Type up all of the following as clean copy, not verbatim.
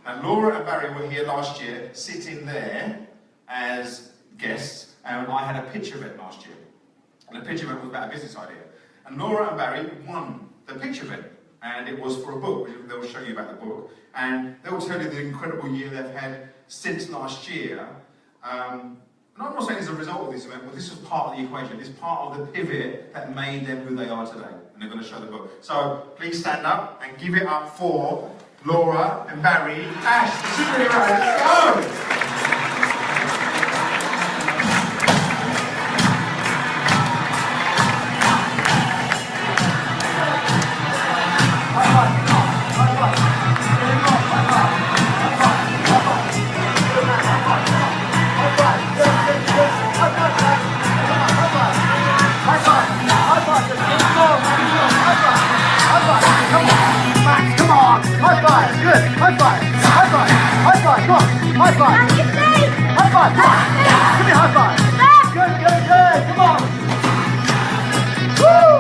And Laura and Barry were here last year, sitting there as guests, and I had a pitch event last year. And the pitch event was about a business idea. And Laura and Barry won the pitch event, and it was for a book. They'll show you about the book, and they'll tell you the incredible year they've had since last year. And I'm not saying it's a result of this event, but this was part of the equation. It's part of the pivot that made them who they are today. And they're going to show the book. So please stand up and give it up for Laura and Barry, Ash, the superheroes. Let's go! High five, good. High five, high five, high five, come on. High five. High five, come on. Give me a high five. Good, good, good, come on. Woo!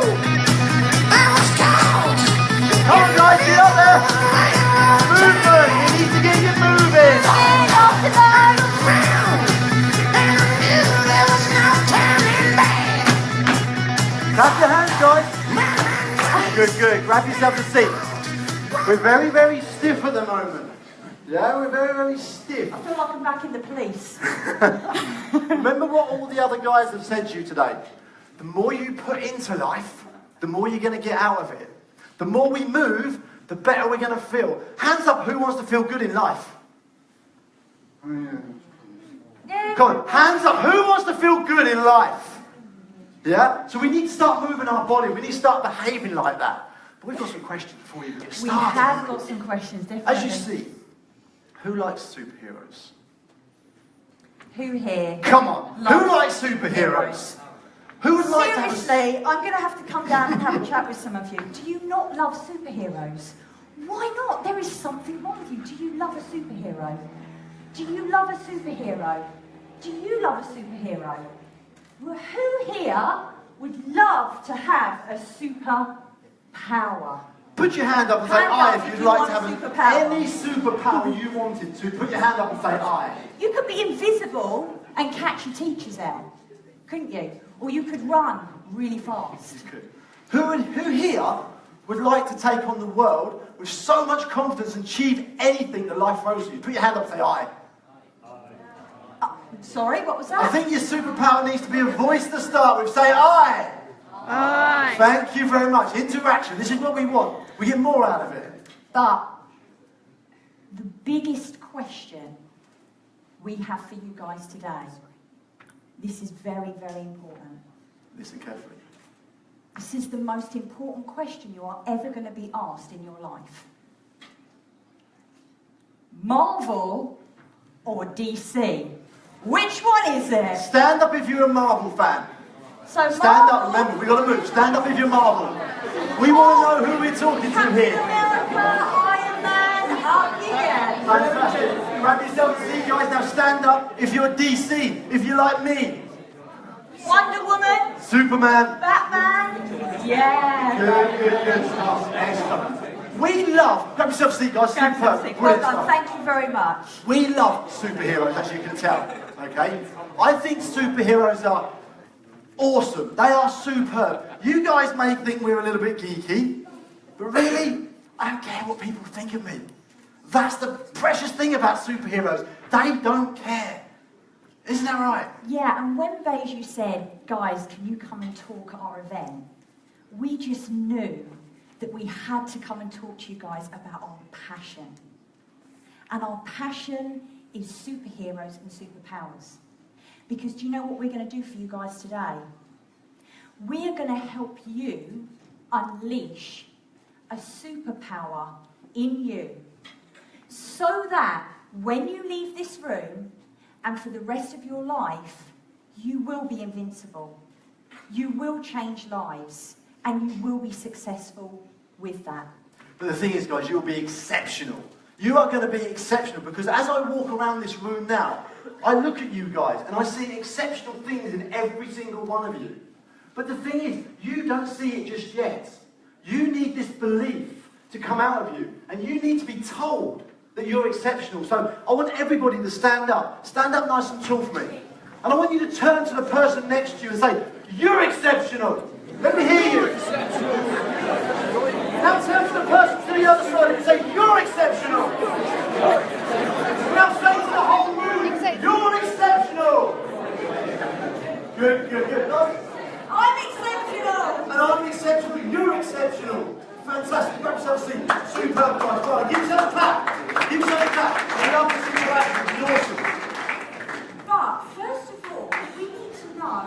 Come on guys, get up there. Movement, you need to get you moving. Clap your hands guys. Good, good, grab yourself a seat. We're very, very stiff at the moment. Yeah, we're very, very stiff. I feel like I'm back in the police. Remember what all the other guys have said to you today? The more you put into life, the more you're going to get out of it. The more we move, the better we're going to feel. Hands up, who wants to feel good in life? Yeah. Come on, hands up, who wants to feel good in life? Yeah? So we need to start moving our body. We need to start behaving like that. But we've got some questions before we even get started. We have got some questions, definitely. As you see, who likes superheroes? Who here? Come on, who likes superheroes? Who would like to have Seriously, I'm going to have to come down and have a chat with some of you. Do you not love superheroes? Why not? There is something wrong with you. Do you love a superhero? Do you love a superhero? Do you love a superhero? Well, who here would love to have a superpower? Put your hand up and say Hand I up if if you'd you like want to have superpower. any superpower you wanted to. Put your hand up and say I. You could be invisible and catch your teachers out, couldn't you? Or you could run really fast. Who here would like to take on the world with so much confidence and achieve anything that life throws at you? Put your hand up and say I. Sorry, what was that? I think your superpower needs to be a voice to start with. Say I. Aye. Thank you very much. Interaction. This is what we want. We get more out of it. But the biggest question we have for you guys today, this is very, very important. Listen carefully. This is the most important question you are ever going to be asked in your life. Marvel or DC? Which one is it? Stand up if you're a Marvel fan. So Stand Marvel, up, remember, we've got to move. Stand up if you're Marvel. We want to know who we're talking to Captain here. America, Iron Man, up here. Fantastic. Grab yourself a seat, guys. Now stand up if you're DC, if you're like me. Wonder Woman, Superman. Batman, yeah. Good stuff. Excellent. We love, grab yourself a seat, guys. Superb. Well Brilliant done, stuff. thank you very much. We love superheroes, as you can tell. Okay? I think superheroes are awesome. They are superb. You guys may think we're a little bit geeky, but really, I don't care what people think of me. That's the precious thing about superheroes. They don't care. Isn't that right? Yeah, and when Beju said, guys, can you come and talk at our event? We just knew that we had to come and talk to you guys about our passion. And our passion is superheroes and superpowers. Because do you know what we're going to do for you guys today? We are going to help you unleash a superpower in you so that when you leave this room and for the rest of your life, you will be invincible. You will change lives and you will be successful with that. But the thing is, guys, you'll be exceptional. You are going to be exceptional because as I walk around this room now, I look at you guys and I see exceptional things in every single one of you. But the thing is, you don't see it just yet. You need this belief to come out of you. And you need to be told that you're exceptional. So I want everybody to stand up. Stand up nice and tall for me. And I want you to turn to the person next to you and say, you're exceptional. Let me hear you. Now turn to the person to the other side and say, you're exceptional. Now say to the whole room, you're exceptional. Good, good, good. I'm exceptional. And I'm exceptional, you're exceptional. Fantastic, grab yourself a seat. Superb, guys. Right, give yourself a clap. Give yourself a clap. I love this interaction, it's awesome. But first of all, we need to know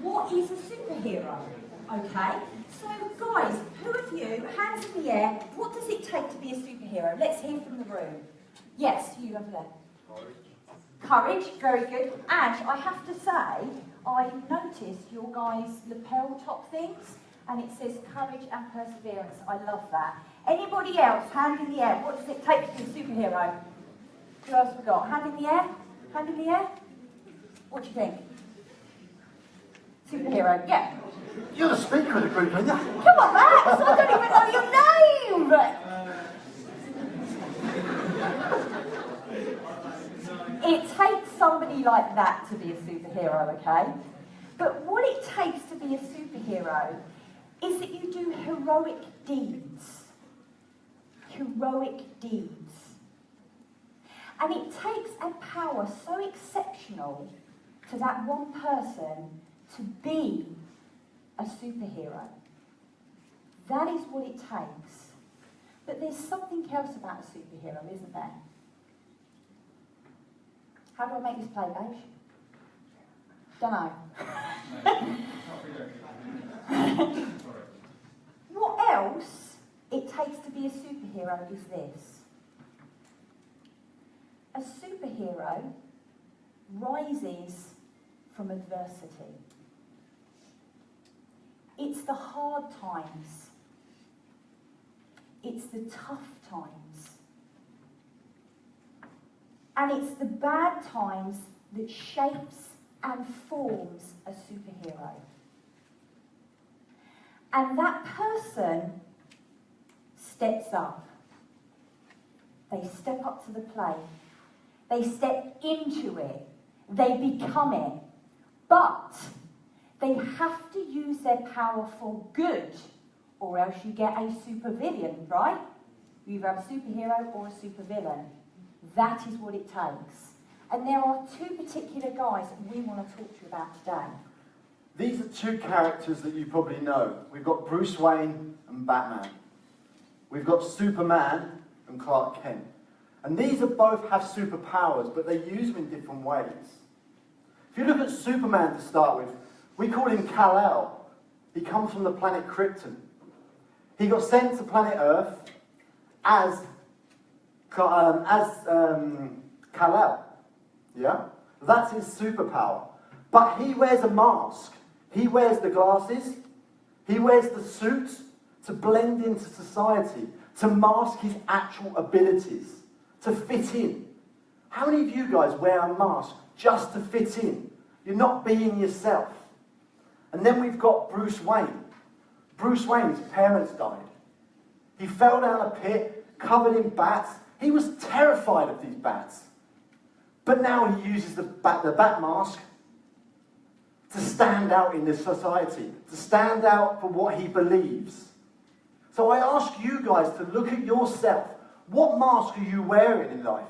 what is a superhero, okay? So guys, who of you, hands in the air, what does it take to be a superhero? Let's hear from the room. Yes, you over there. Courage, very good. Ash, I have to say, I noticed your guys' lapel top things, and it says courage and perseverance. I love that. Anybody else, hand in the air, what does it take to be a superhero? Who else we got? Hand in the air? Hand in the air? What do you think? Superhero, yeah. You're the speaker of the group, aren't you? Come on, Max, I don't even know your name! It takes somebody like that to be a superhero, okay? But what it takes to be a superhero is that you do heroic deeds. Heroic deeds. And it takes a power so exceptional to that one person to be a superhero. That is what it takes. But there's something else about a superhero, isn't there? How do I make this play, Beige? Don't know. What else it takes to be a superhero is this. A superhero rises from adversity. It's the hard times. It's the tough times. And it's the bad times that shapes and forms a superhero. And that person steps up. They step up to the plate. They step into it. They become it. But they have to use their power for good, or else you get a supervillain, right? You either have a superhero or a supervillain. That is what it takes. And there are two particular guys that we want to talk to you about today. These are two characters that you probably know. We've got Bruce Wayne and Batman. We've got Superman and Clark Kent. And these are both have superpowers, but they use them in different ways. If you look at Superman to start with, we call him Kal-El. He comes from the planet Krypton. He got sent to planet Earth as Kal-El. Yeah? That's his superpower. But he wears a mask. He wears the glasses. He wears the suit to blend into society, to mask his actual abilities, to fit in. How many of you guys wear a mask just to fit in? You're not being yourself. And then we've got Bruce Wayne. Bruce Wayne's parents died. He fell down a pit, covered in bats. He was terrified of these bats. But now he uses the bat mask to stand out in this society, to stand out for what he believes. So I ask you guys to look at yourself. What mask are you wearing in life?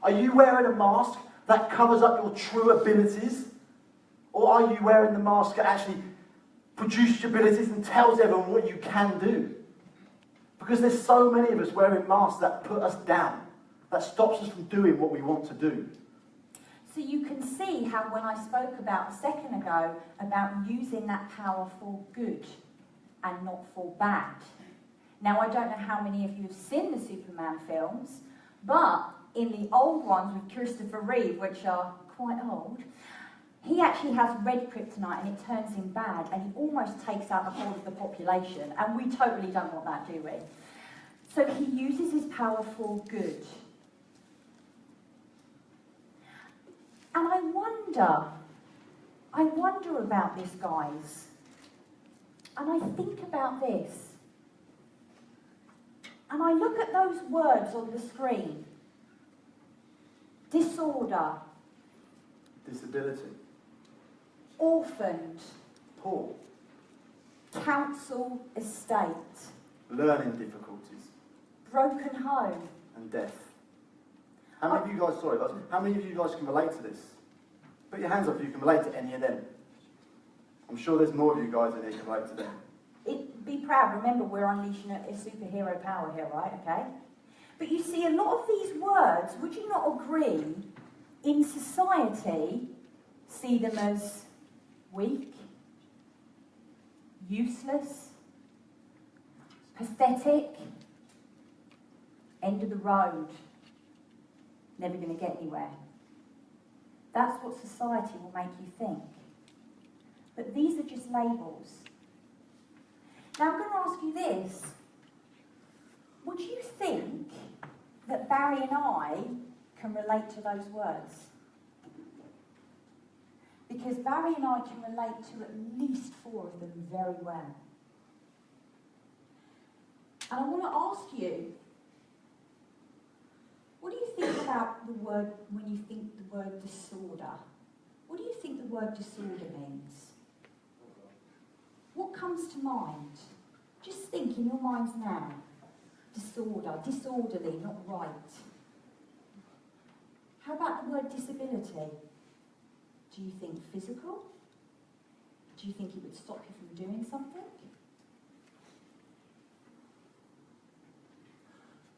Are you wearing a mask that covers up your true abilities? Or are you wearing the mask that actually produces your abilities and tells everyone what you can do? Because there's so many of us wearing masks that put us down, that stops us from doing what we want to do. So you can see how when I spoke about a second ago about using that power for good and not for bad. Now, I don't know how many of you have seen the Superman films, but in the old ones with Christopher Reeve, which are quite old, he actually has red kryptonite and it turns him bad and he almost takes out the whole of the population, and we totally don't want that, do we? So he uses his power for good. And I wonder about this, guys. And I think about this. And I look at those words on the screen. disorder, disability, orphaned, poor, council estate, learning difficulties, broken home. and death. How many of you guys, sorry, but how many of you guys can relate to this? Put your hands up if you can relate to any of them. I'm sure there's more of you guys in here can relate to them. Be proud, remember we're unleashing a superhero power here, right? Okay? But you see, a lot of these words, would you not agree, in society, see them as weak, useless, pathetic, end of the road, never going to get anywhere. That's what society will make you think. But these are just labels. Now I'm going to ask you this. Would you think that Barry and I can relate to those words? Because Barry and I can relate to at least 4 of them very well. And I want to ask you, what do you think about the word, when you think the word disorder? What do you think the word disorder means? What comes to mind? Just think in your minds now. Disorder, disorderly, not right. How about the word disability? Do you think physical? Do you think it would stop you from doing something?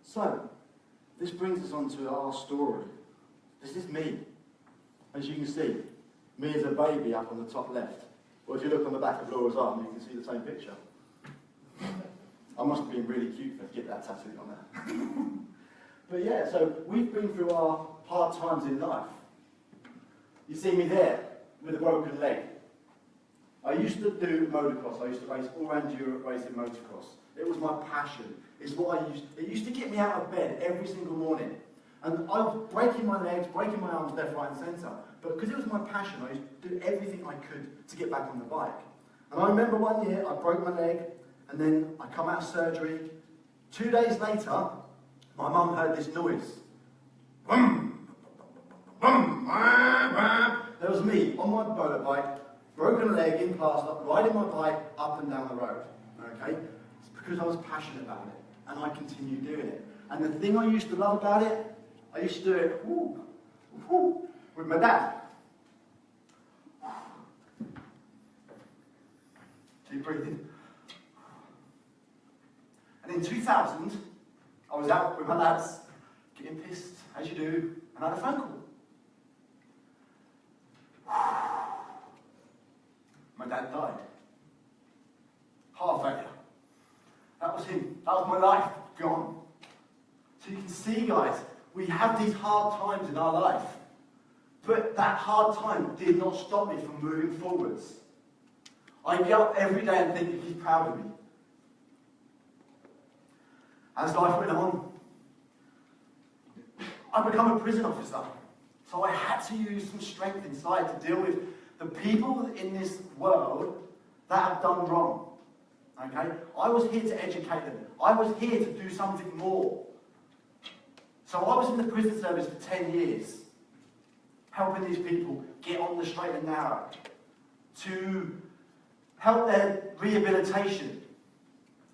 So, this brings us on to our story. This is me. As you can see, me as a baby up on the top left. Or if you look on the back of Laura's arm, you can see the same picture. I must have been really cute to get that tattooed on there. But yeah, so we've been through our hard times in life. You see me there, with a broken leg. I used to do motocross. I used to race all around Europe racing motocross. It was my passion. It's what it used to get me out of bed every single morning. And I was breaking my legs, breaking my arms left, right and centre. But because it was my passion, I used to do everything I could to get back on the bike. And I remember one year, I broke my leg, and then I come out of surgery. 2 days later, my mum heard this noise. Boom, boom, there was me on my motorbike, broken leg in plaster, riding my bike up and down the road. Okay? It's because I was passionate about it, and I continued doing it. And the thing I used to love about it, I used to do it with my dad. Keep breathing. And in 2000, I was out with my lads, getting pissed, as you do, and I had a phone call. My dad died. Heart failure. That was him. That was my life. Gone. So you can see, guys, we have these hard times in our life. But that hard time did not stop me from moving forwards. I get up every day and think he's proud of me. As life went on, I became a prison officer. So I had to use some strength inside to deal with the people in this world that have done wrong. Okay? I was here to educate them. I was here to do something more. So I was in the prison service for 10 years, helping these people get on the straight and narrow, to help their rehabilitation.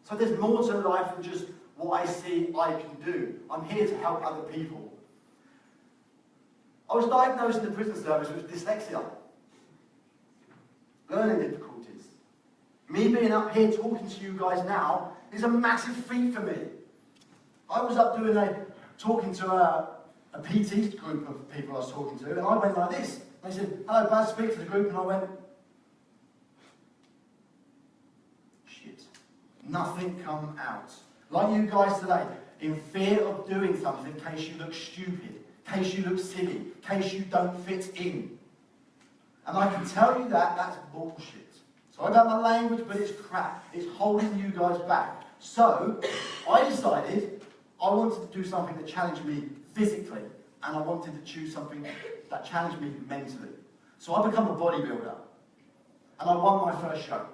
So there's more to life than just what I see I can do. I'm here to help other people. I was diagnosed in the prison service with dyslexia, learning difficulties. Me being up here talking to you guys now is a massive feat for me. I was up talking to a PT group of people I was talking to, and I went like this. They said, "Hello, Baz, speak to the group," and I went, shit. Nothing come out. Like you guys today, in fear of doing something in case you look stupid, in case you look silly, in case you don't fit in. And I can tell you that that's bullshit. Sorry about my language, but it's crap. It's holding you guys back. So, I decided I wanted to do something that challenged me physically, and I wanted to choose something that challenged me mentally. So I became a bodybuilder, and I won my first show.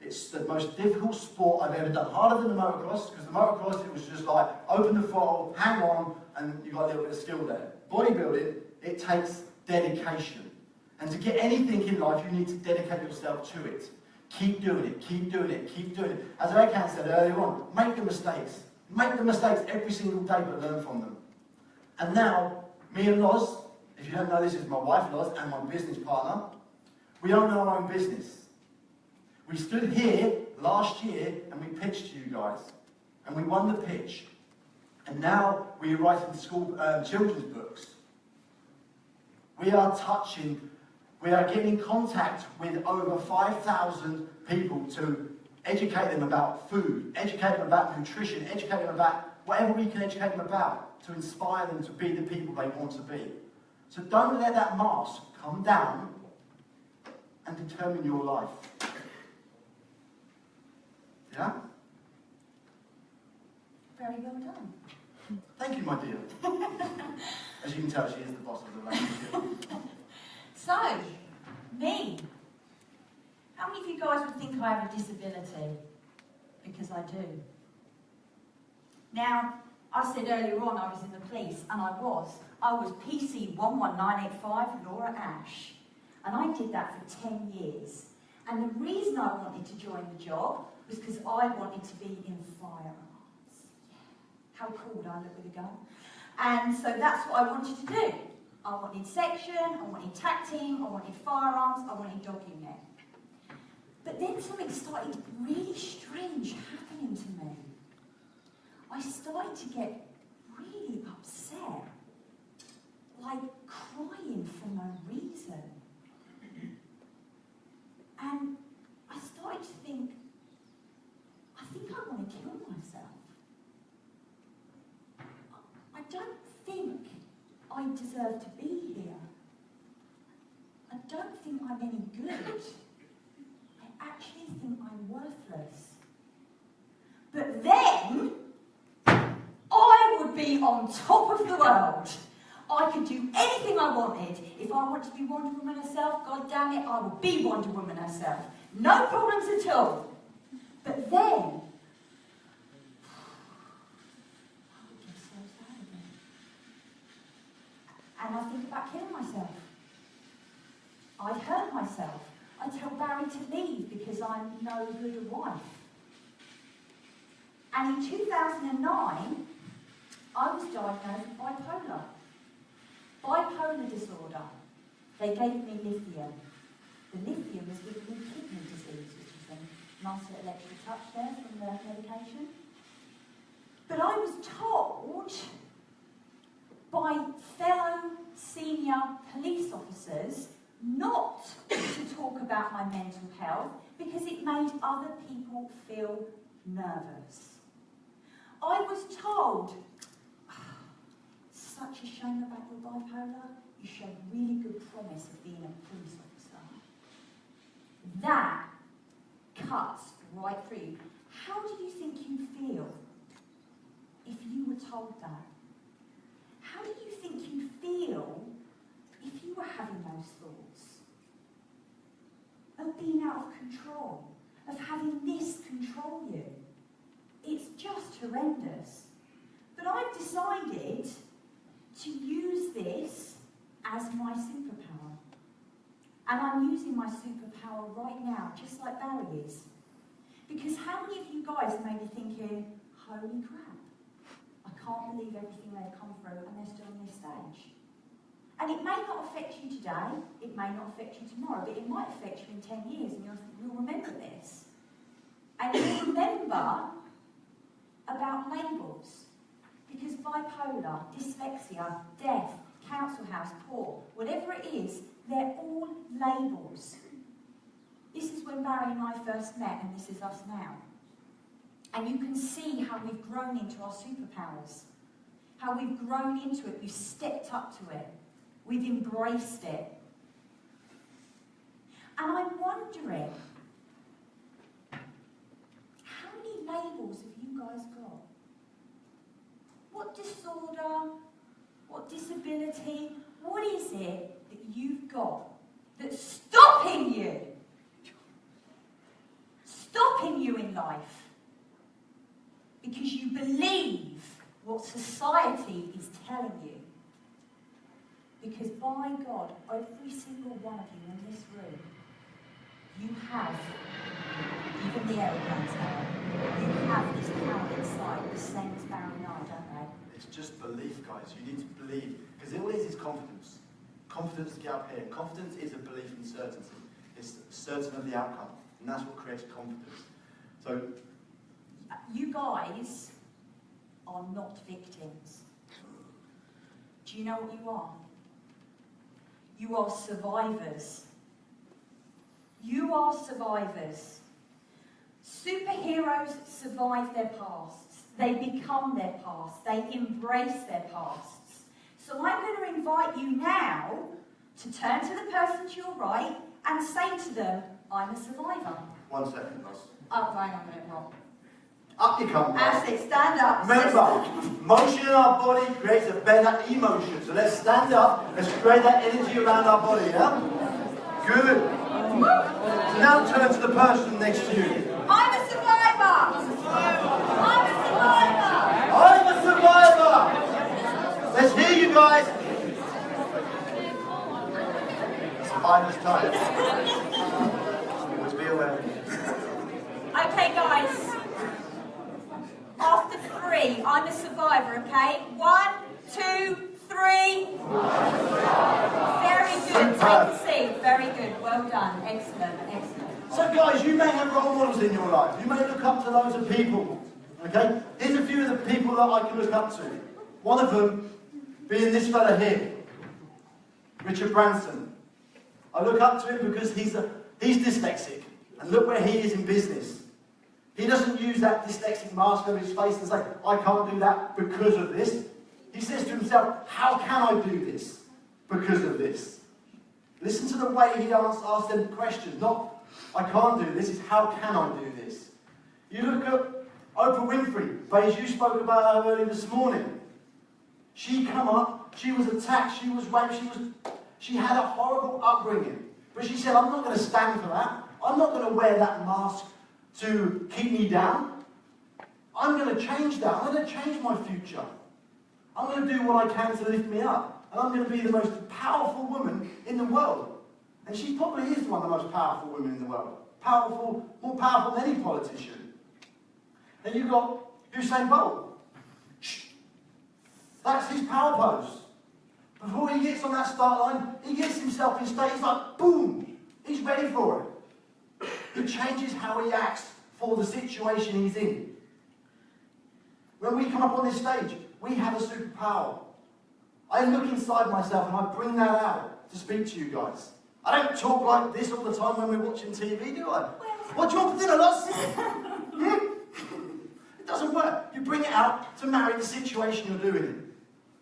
It's the most difficult sport I've ever done. Harder than the motocross, because the motocross, it was just like, open the throttle, hang on, and you got a little bit of skill there. Bodybuilding, it takes dedication. And to get anything in life, you need to dedicate yourself to it. Keep doing it, keep doing it, keep doing it. As Erkan said earlier on, make the mistakes. Make the mistakes every single day, but learn from them. And now, me and Loz, if you don't know, this is my wife Loz and my business partner. We own our own business. We stood here last year and we pitched to you guys. And we won the pitch. And now we are writing children's books. We are getting in contact with over 5,000 people to educate them about food, educate them about nutrition, educate them about whatever we can educate them about to inspire them to be the people they want to be. So don't let that mask come down and determine your life. Yeah? Very well done. Thank you, my dear. As you can tell, she is the boss of the relationship. So, me. How many of you guys would think I have a disability? Because I do. Now, I said earlier on I was in the police, and I was. I was PC 11985 Laura Ash. And I did that for 10 years. And the reason I wanted to join the job was because I wanted to be in firearms. How cool would I look with a gun? And so that's what I wanted to do. I wanted section, I wanted tac team, I wanted firearms, I wanted dog unit. But then something started really strange happening to me. I started to get really upset, like crying for no reason. And I started to think, I think I want to kill myself. I don't think I deserve to be here. I don't think I'm any good. I actually think I'm worthless. But then, I would be on top of the world. I could do anything I wanted. If I want to be Wonder Woman herself, God damn it, I would be Wonder Woman herself. No problems at all. But then, I would get so sad again. And I think about killing myself. I'd hurt myself. I tell Barry to leave because I'm no good a wife. And in 2009, I was diagnosed with bipolar. Bipolar disorder. They gave me lithium. The lithium was giving me kidney disease, which is a nice little extra touch there from the medication. But I was told by fellow senior police officers not to talk about my mental health because it made other people feel nervous. I was told, such a shame about your bipolar, you show really good promise of being a police officer. That cuts right through. How do you think you'd feel if you were told that? How do you think you'd feel if you were having those thoughts? Of being out of control, of having this control you. It's just horrendous. But I've decided to use this as my superpower. And I'm using my superpower right now, just like Barry is. Because how many of you guys may be thinking, holy crap, I can't believe everything they've come through and they're still on this stage. And it may not affect you today, it may not affect you tomorrow, but it might affect you in 10 years and you'll remember this. And you'll remember about labels. Because bipolar, dyslexia, deaf, council house, poor, whatever it is, they're all labels. This is when Barry and I first met, and this is us now. And you can see how we've grown into our superpowers. How we've grown into it, we've stepped up to it. We've embraced it. And I'm wondering, how many labels have you guys got? What disorder, what disability, what is it that you've got that's stopping you? Stopping life because you believe what society is telling you. Because by God, every single one of you in this room, you have, even the aeroplanes have, you have this power inside, the same as Barry and I, don't they? It's just belief, guys. You need to believe. Because all it is confidence. Confidence to get up here. Confidence is a belief in certainty. It's certain of the outcome. And that's what creates confidence. So, you guys are not victims. Do you know what you are? You are survivors. You are survivors. Superheroes survive their pasts. They become their past. They embrace their pasts. So I'm going to invite you now to turn to the person to your right and say to them, I'm a survivor. 1 second, guys. Oh, hang on a minute, Rob. Up you come, guys. That's it, stand up. Remember, motion in our body creates a better emotion. So let's stand up, let's create that energy around our body, yeah? Good. So now turn to the person next to you. I'm a survivor. I'm a survivor. I'm a survivor. Let's hear you guys. Survivor's time. Always be aware. Okay, guys. After 3, I'm a survivor, okay? 1, 2, 3. Very good. Take a seat. Very good. Well done. Excellent. Excellent. So guys, you may have role models in your life. You may look up to loads of people. Okay? Here's a few of the people that I can look up to. One of them being this fella here. Richard Branson. I look up to him because he's dyslexic. And look where he is in business. He doesn't use that dyslexic mask over his face and say, I can't do that because of this. He says to himself, how can I do this because of this? Listen to the way he asks them questions. Not, I can't do this, it's how can I do this? You look at Oprah Winfrey, Paige, you spoke about her earlier this morning. She come up, she was attacked, she was raped, she had a horrible upbringing. But she said, I'm not going to stand for that. I'm not going to wear that mask to keep me down. I'm going to change that. I'm going to change my future. I'm going to do what I can to lift me up. And I'm going to be the most powerful woman in the world. And she probably is one of the most powerful women in the world. Powerful, more powerful than any politician. Then you've got Usain Bolt. That's his power pose. Before he gets on that start line, he gets himself in state. He's like, boom. He's ready for it. It changes how he acts for the situation he's in. When we come up on this stage, we have a superpower. I look inside myself and I bring that out to speak to you guys. I don't talk like this all the time when we're watching TV, do I? What do you want for dinner, lads? It doesn't work. You bring it out to marry the situation you're doing in.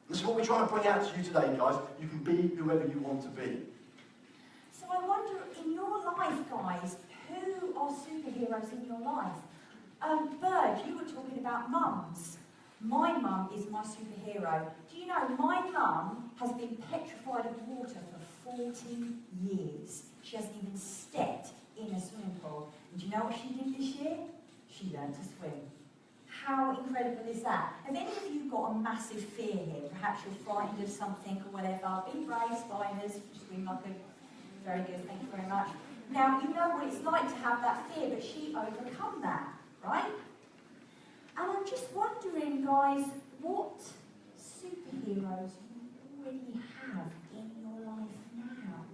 This is what we're trying to bring out to you today, guys. You can be whoever you want to be. So I wonder, in your life, guys, who are superheroes in your life? Bird, you were talking about mums. My mum is my superhero. Do you know, my mum has been petrified of water for 40 years. She hasn't even stepped in a swimming pool. And do you know what she did this year? She learned to swim. How incredible is that? Have any of you got a massive fear here? Perhaps you're frightened of something or whatever. Be brave, spiders, scream like a... Very good, thank you very much. Now, you know what it's like to have that fear, but she overcome that, right? And I'm just wondering, guys, what superheroes you already have in your life now?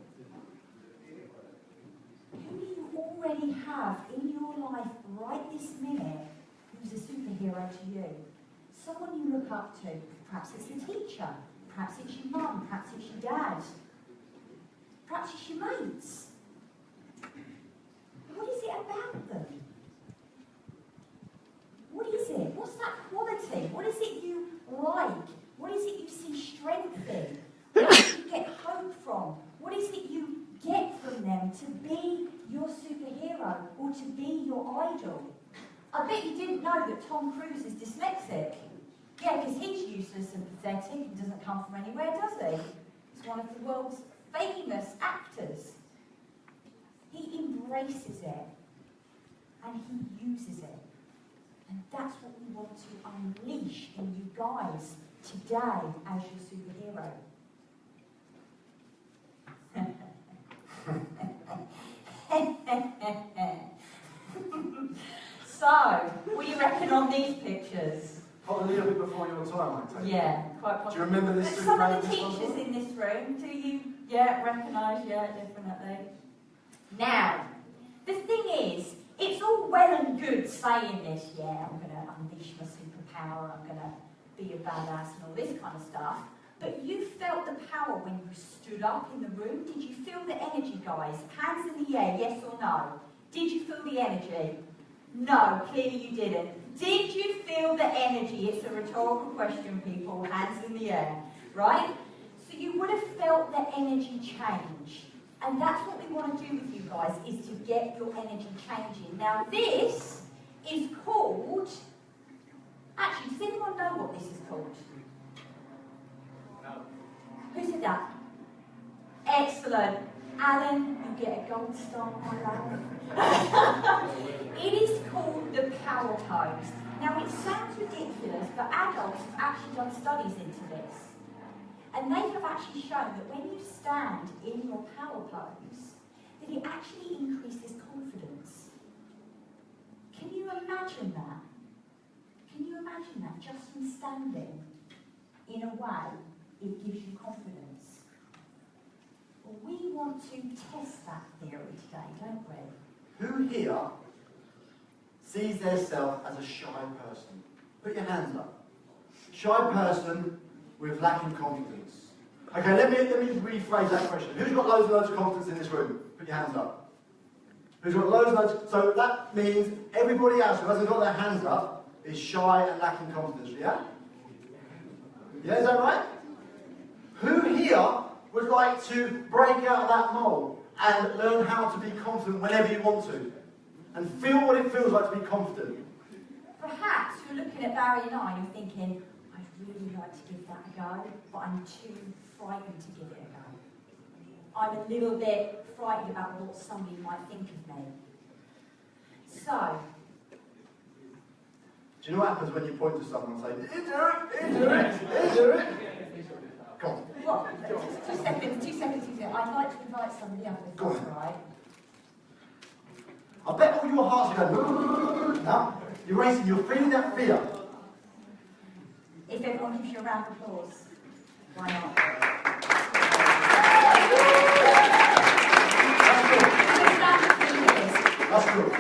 Who do you already have in your life right this minute who's a superhero to you? Someone you look up to. Perhaps it's a teacher. Perhaps it's your mum. Perhaps it's your dad. Perhaps it's your mates. What is it about them? What is it? What's that quality? What is it you like? What is it you see strength in? What do you get hope from? What is it you get from them to be your superhero or to be your idol? I bet you didn't know that Tom Cruise is dyslexic. Yeah, because he's useless and pathetic and doesn't come from anywhere, does he? He's one of the world's famous actors. He embraces it. and he uses it. And that's what we want to unleash in you guys today as your superhero. So, what do you reckon on these pictures? Probably a little bit before your time, I take it. Yeah, quite possibly. Do you remember this? But some of the teachers in this room, do you, recognise? Yeah, definitely. Now, the thing is, it's all well and good saying this, yeah, I'm going to unleash my superpower, I'm going to be a badass and all this kind of stuff. But you felt the power when you stood up in the room. Did you feel the energy, guys? Hands in the air, yes or no? Did you feel the energy? No, clearly you didn't. Did you feel the energy? It's a rhetorical question, people. Hands in the air, right? So you would have felt the energy change. And that's what we want to do with you guys, is to get your energy changing. Now this is called... Actually, does anyone know what this is called? Who said that? Excellent. Alan, you get a gold star, my love. It is called the power pose. Now it sounds ridiculous, but adults have actually done studies into this. And they have actually shown that when you stand in your power pose, that it actually increases confidence. Can you imagine that? Can you imagine that? Just from standing in a way, it gives you confidence. Well, we want to test that theory today, don't we? Who here sees themselves as a shy person? Put your hands up. Shy person with lacking confidence. Okay, let me rephrase that question. Who's got loads and loads of confidence in this room? Put your hands up. Who's got loads and loads? So that means everybody else who hasn't got their hands up is shy and lacking confidence, yeah? Yeah, is that right? Who here would like to break out of that mold and learn how to be confident whenever you want to? And feel what it feels like to be confident? Perhaps you're looking at Barry and I and you're thinking, I'd really like to give that a go, but I'm too frightened to give it a go. I'm a little bit frightened about what somebody might think of me. So, do you know what happens when you point to someone and say, you do it, you do it, you do it? Come on. What? Just 2 seconds, 2 seconds. I'd like to invite somebody up if that's all right. I bet all your hearts are going, no? You're racing, you're feeling that fear. If everyone gives you a round of applause, why not? That's good.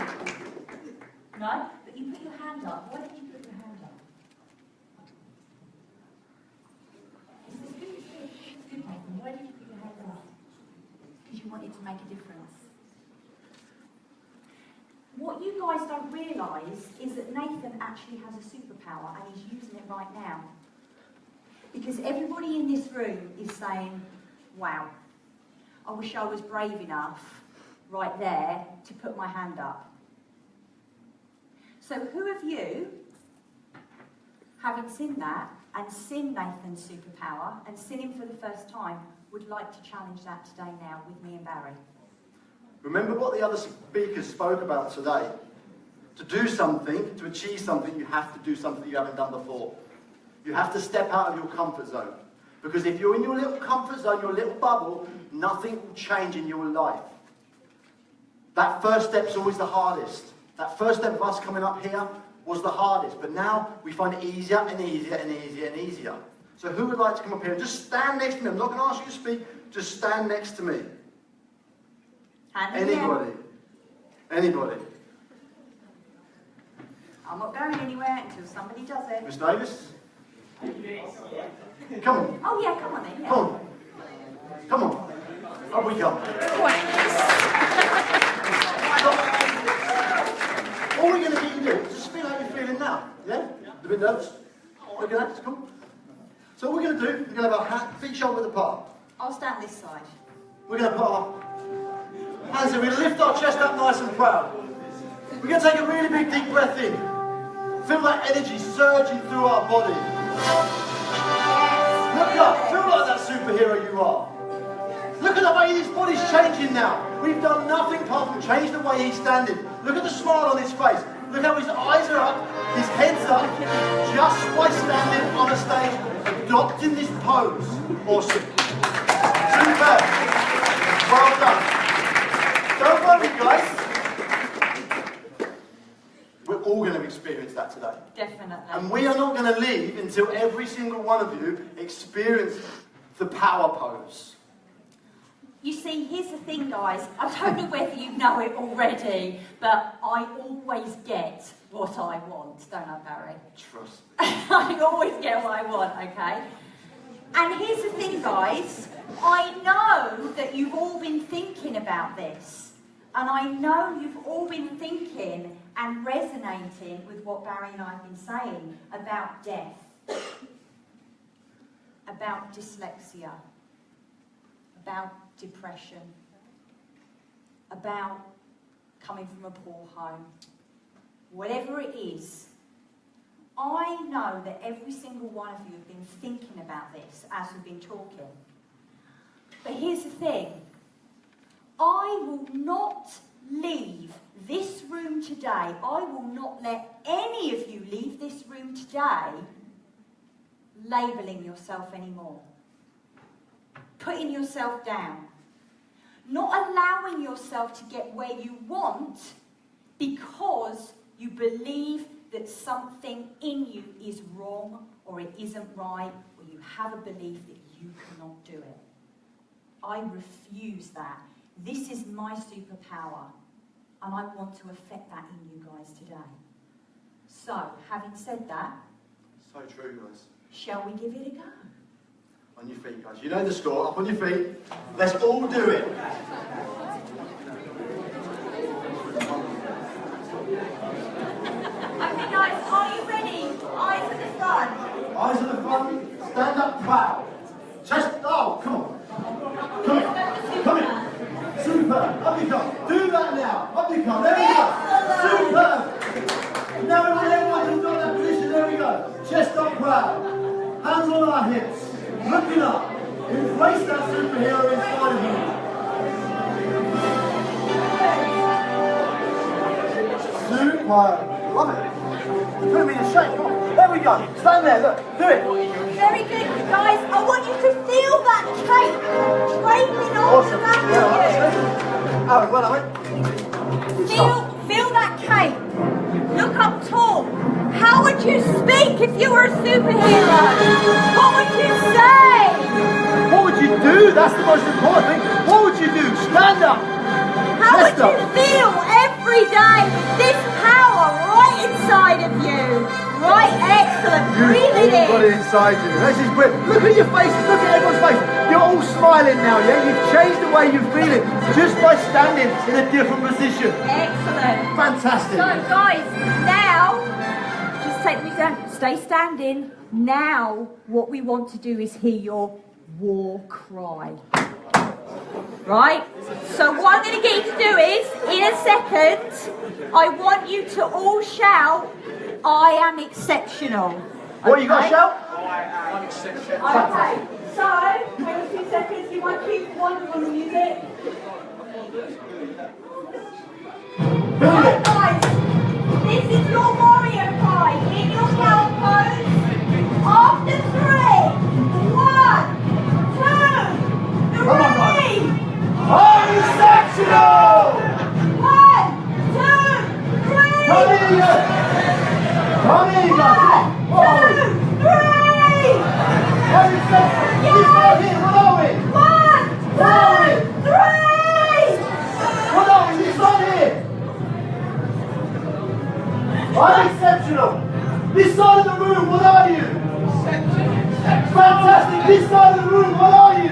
No? But you put your hand up. Why did you put your hand up? Is this good? It's good, Nathan. Why did you put your hand up? Because you wanted to make a difference. What you guys don't realise is that Nathan actually has a superpower and he's using it right now. Because everybody in this room is saying, wow, I wish I was brave enough right there to put my hand up. So who of you, having seen that and seen Nathan's superpower and seen him for the first time, would like to challenge that today now with me and Barry? Remember what the other speakers spoke about today. To do something, to achieve something, you have to do something you haven't done before. You have to step out of your comfort zone. Because if you're in your little comfort zone, your little bubble, nothing will change in your life. That first step's always the hardest. That first step of us coming up here was the hardest. But now we find it easier and easier and easier and easier. So who would like to come up here and just stand next to me? I'm not going to ask you to speak, just stand next to me. Anybody? Anybody? I'm not going anywhere until somebody does it. Miss Davis? Come on. Oh yeah, come on then. Yeah. Come on. Come on. Up we come. All we're going to get you to do is just feel how you're feeling now. Yeah? A bit nervous? Look at that. Come on. So what we're going to do, we're going to have our feet shoulder width apart. I'll stand this side. We're going to put our hands in. We're going to lift our chest up nice and proud. We're going to take a really big deep breath in. Feel that energy surging through our body. Look up. Feel like that superhero you are. Look at at the way his body's changing now. We've done nothing apart from change the way he's standing. Look at the smile on his face. Look how his eyes are up, his head's up, just by standing on a stage, adopting this pose. Awesome. Superb. Well done. Don't worry, guys. We're all going to experience that today. Definitely. And we are not going to leave until every single one of you experience the power pose. You see, here's the thing, guys. I don't know whether you know it already, but I always get what I want, don't I, Barry? Trust. I always get what I want, okay? And here's the thing, guys. I know that you've all been thinking about this. And I know you've all been thinking and resonating with what Barry and I have been saying about death, about dyslexia, about depression, about coming from a poor home. Whatever it is, I know that every single one of you have been thinking about this as we've been talking. But here's the thing. I will not leave this room today. I will not let any of you leave this room today labelling yourself anymore. Putting yourself down. Not allowing yourself to get where you want because you believe that something in you is wrong or it isn't right or you have a belief that you cannot do it. I refuse that. This is my superpower and I want to affect that in you guys today. So, having said that, So true, guys. shall we give it a go? On your feet, guys. You know the score. Up on your feet. Let's all do it. Okay guys, are you ready? Eyes at the front. Eyes at the front. Stand up proud. Chest. Oh, come on. Come on. Come in. Super. Up you come. Do that now. Up you come. There we go. Super. Now everyone who's got that position. There we go. Chest up proud. Hands on our hips. Looking up. Embrace that superhero inside of you. Super. Love it. Put him in a shape. Come on. There we go. Stand there. Look. Do it. Very good, guys. I want you to feel that cape draping all Awesome. around you. Aaron, well done, mate. Feel that cape. Look up tall. How would you speak if you were a superhero? What would you say? What would you do? That's the most important thing. What would you do? Stand up. How would Chest up. you feel every day with this power right inside of you? Right, excellent. Breathe it You've got it in. inside you. This is brilliant. Look at your faces. Look at everyone's face. You're all smiling now, yeah? You've changed the way you're feeling just by standing in a different position. Excellent. Fantastic. So, guys, now, just take me down. Stay standing. Now, what we want to do is hear your war cry. Right? So what I'm going to get you to do is, in a second, I want you to all shout, I am exceptional. What you got to shout? Okay, so, maybe 2 seconds, you want to keep one on the music. Right, guys, this is your warrior cry in your power pose. After 3, 1, 2, 3. Come on, guys. I'm exceptional! 1, 2, 3. Come here, you. Come here, you guys. What are we? 2, 3. I'm exceptional. This right here, what are we? 1, 2, 3. What are we? This right here. I'm exceptional. This side of the room, what are you? Fantastic. This side of the room, what are you?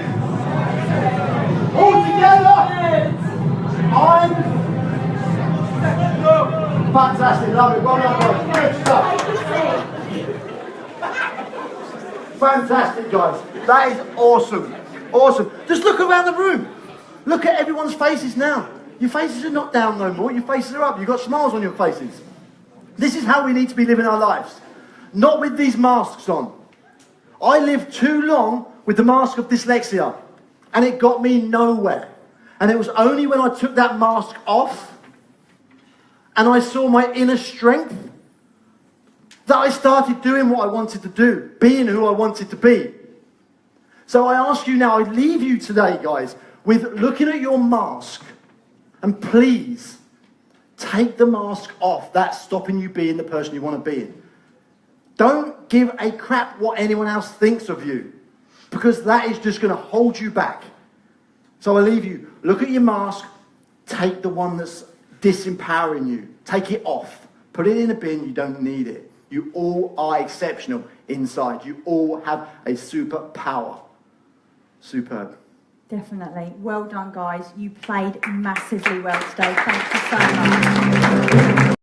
All together. I'm fantastic. Love it. Well done, guys. Good stuff. Fantastic, guys. That is awesome. Awesome. Just look around the room. Look at everyone's faces now. Your faces are not down no more. Your faces are up. You've got smiles on your faces. This is how we need to be living our lives. Not with these masks on. I lived too long with the mask of dyslexia. And it got me nowhere. And it was only when I took that mask off and I saw my inner strength that I started doing what I wanted to do, being who I wanted to be. So I ask you now, I leave you today, guys, with looking at your mask, and please take the mask off. That's stopping you being the person you want to be in. Don't give a crap what anyone else thinks of you, because that is just going to hold you back. So I leave you, look at your mask, take the one that's disempowering you, take it off, put it in a bin, you don't need it. You all are exceptional inside. You all have a superpower. Superb. Definitely. Well done, guys. You played massively well today. Thank you so much.